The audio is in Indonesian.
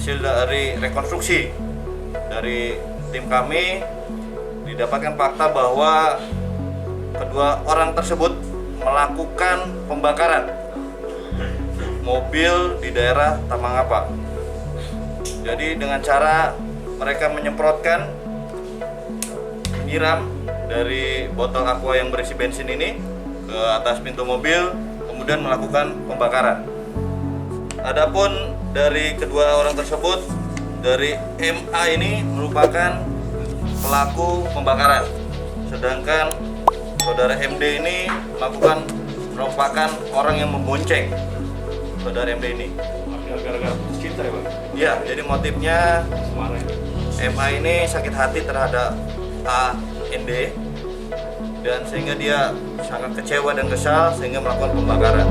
hasil dari rekonstruksi dari tim kami didapatkan fakta bahwa kedua orang tersebut melakukan pembakaran mobil di daerah Tamangapa. Jadi dengan cara mereka menyemprotkan, menyiram dari botol aqua yang berisi bensin ini ke atas pintu mobil, kemudian melakukan pembakaran. Adapun dari kedua orang tersebut, dari MA ini merupakan pelaku pembakaran, sedangkan saudara MD ini merupakan orang yang membonceng saudara MD ini. Gara-gara cinta ya, Bang? Ya, jadi motifnya MA ini sakit hati terhadap AND dan sehingga dia sangat kecewa dan kesal sehingga melakukan pembakaran.